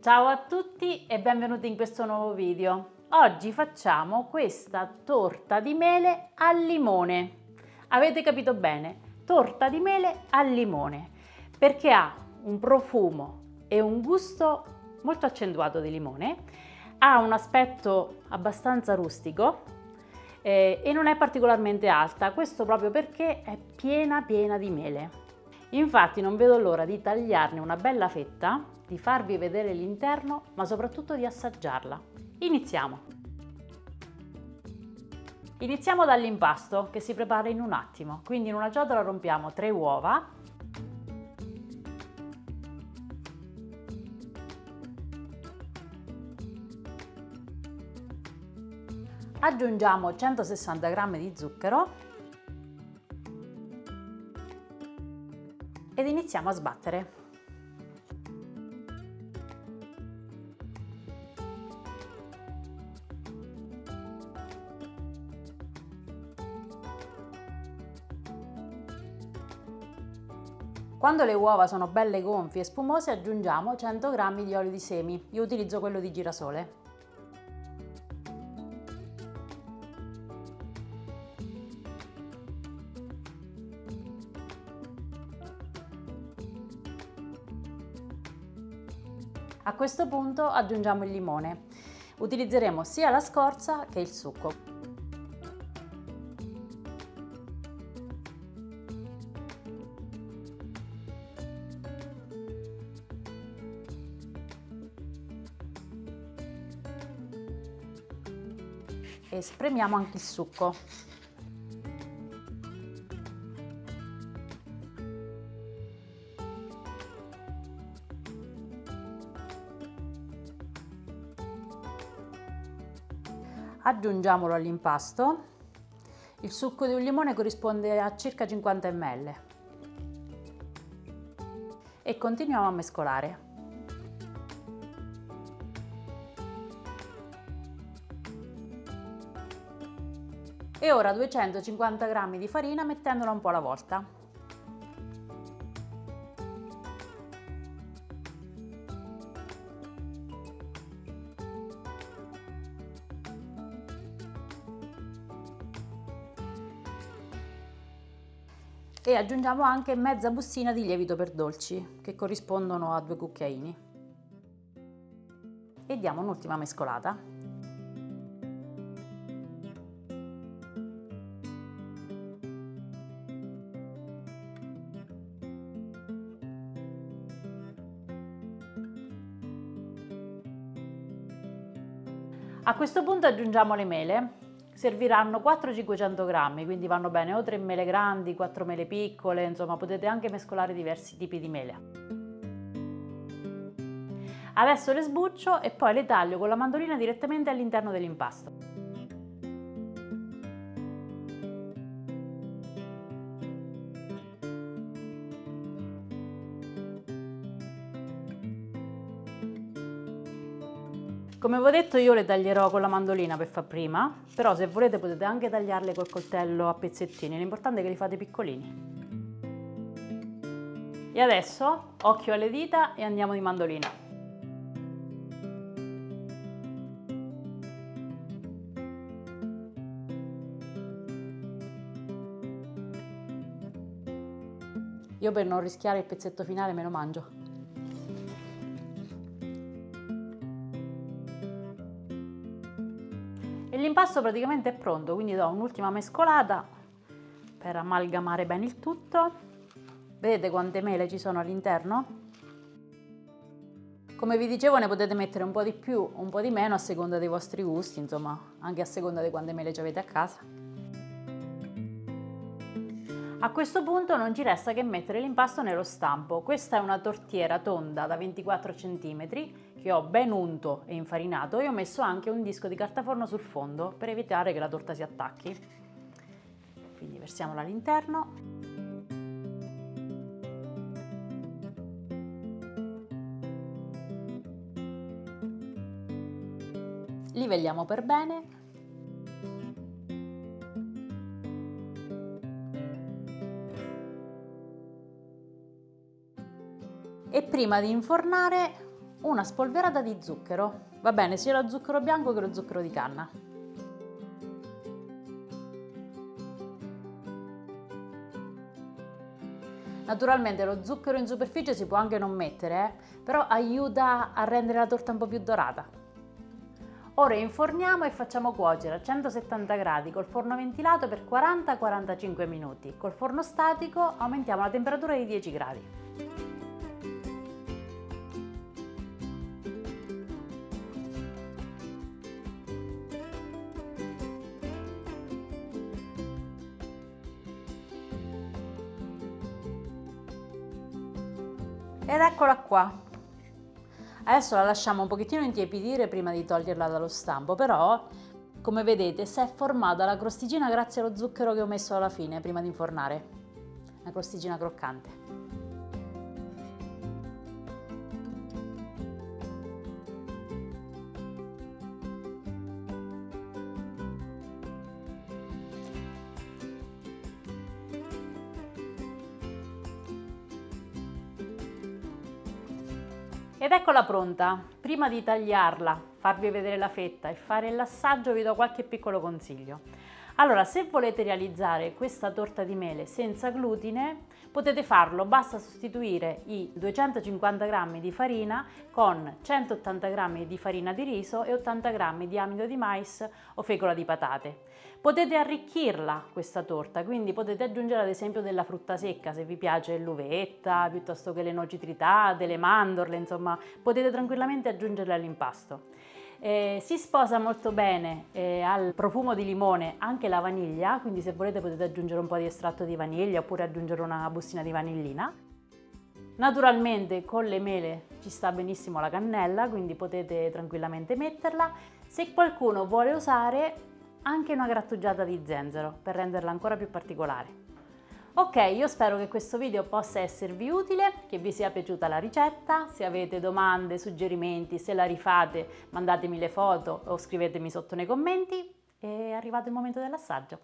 Ciao a tutti e benvenuti in questo nuovo video. Oggi facciamo questa torta di mele al limone. Avete capito bene, torta di mele al limone, perché ha un profumo e un gusto molto accentuato di limone, ha un aspetto abbastanza rustico e non è particolarmente alta, questo proprio perché è piena di mele. Infatti non vedo l'ora di tagliarne una bella fetta, di farvi vedere l'interno, ma soprattutto di assaggiarla. Iniziamo! Iniziamo dall'impasto che si prepara in un attimo. Quindi in una ciotola rompiamo 3 uova, aggiungiamo 160 g di zucchero ed iniziamo a sbattere. Quando le uova sono belle gonfie e spumose aggiungiamo 100 g di olio di semi, io utilizzo quello di girasole. A questo punto aggiungiamo il limone, utilizzeremo sia la scorza che il succo. E spremiamo anche il succo. Aggiungiamolo all'impasto. Il succo di un limone corrisponde a circa 50 ml. E continuiamo a mescolare. E ora 250 g di farina mettendola un po' alla volta. E aggiungiamo anche mezza bustina di lievito per dolci, che corrispondono a 2 cucchiaini. E diamo un'ultima mescolata. A questo punto aggiungiamo le mele, serviranno 400-500 g, quindi vanno bene o 3 mele grandi, 4 mele piccole, insomma potete anche mescolare diversi tipi di mele. Adesso le sbuccio e poi le taglio con la mandolina direttamente all'interno dell'impasto. Come vi ho detto io le taglierò con la mandolina per far prima, però se volete potete anche tagliarle col coltello a pezzettini, l'importante è che li fate piccolini. E adesso occhio alle dita e andiamo di mandolina. Io per non rischiare il pezzetto finale me lo mangio. E l'impasto praticamente è pronto, quindi do un'ultima mescolata per amalgamare bene il tutto. Vedete quante mele ci sono all'interno? Come vi dicevo ne potete mettere un po' di più, un po' di meno a seconda dei vostri gusti, insomma, anche a seconda di quante mele ci avete a casa. A questo punto non ci resta che mettere l'impasto nello stampo. Questa è una tortiera tonda da 24 cm che ho ben unto e infarinato e ho messo anche un disco di carta forno sul fondo per evitare che la torta si attacchi. Quindi versiamola all'interno. Livelliamo per bene. E prima di infornare una spolverata di zucchero, va bene sia lo zucchero bianco che lo zucchero di canna. Naturalmente lo zucchero in superficie si può anche non mettere, però aiuta a rendere la torta un po' più dorata. Ora inforniamo e facciamo cuocere a 170 gradi col forno ventilato per 40-45 minuti. Col forno statico aumentiamo la temperatura di 10 gradi. Ed eccola qua. Adesso la lasciamo un pochettino intiepidire prima di toglierla dallo stampo, però come vedete si è formata la crosticina grazie allo zucchero che ho messo alla fine prima di infornare. Una crosticina croccante. Ed eccola pronta. Prima di tagliarla, farvi vedere la fetta e fare l'assaggio vi do qualche piccolo consiglio. Allora, se volete realizzare questa torta di mele senza glutine, potete farlo, basta sostituire i 250 g di farina con 180 g di farina di riso e 80 g di amido di mais o fecola di patate. Potete arricchirla questa torta, quindi potete aggiungere ad esempio della frutta secca, se vi piace l'uvetta, piuttosto che le noci tritate, le mandorle, insomma, potete tranquillamente aggiungerle all'impasto. Si sposa molto bene al profumo di limone anche la vaniglia, quindi se volete potete aggiungere un po' di estratto di vaniglia oppure aggiungere una bustina di vanillina. Naturalmente con le mele ci sta benissimo la cannella, quindi potete tranquillamente metterla. Se qualcuno vuole usare anche una grattugiata di zenzero per renderla ancora più particolare. Ok, io spero che questo video possa esservi utile, che vi sia piaciuta la ricetta. Se avete domande, suggerimenti, se la rifate, mandatemi le foto o scrivetemi sotto nei commenti. E è arrivato il momento dell'assaggio.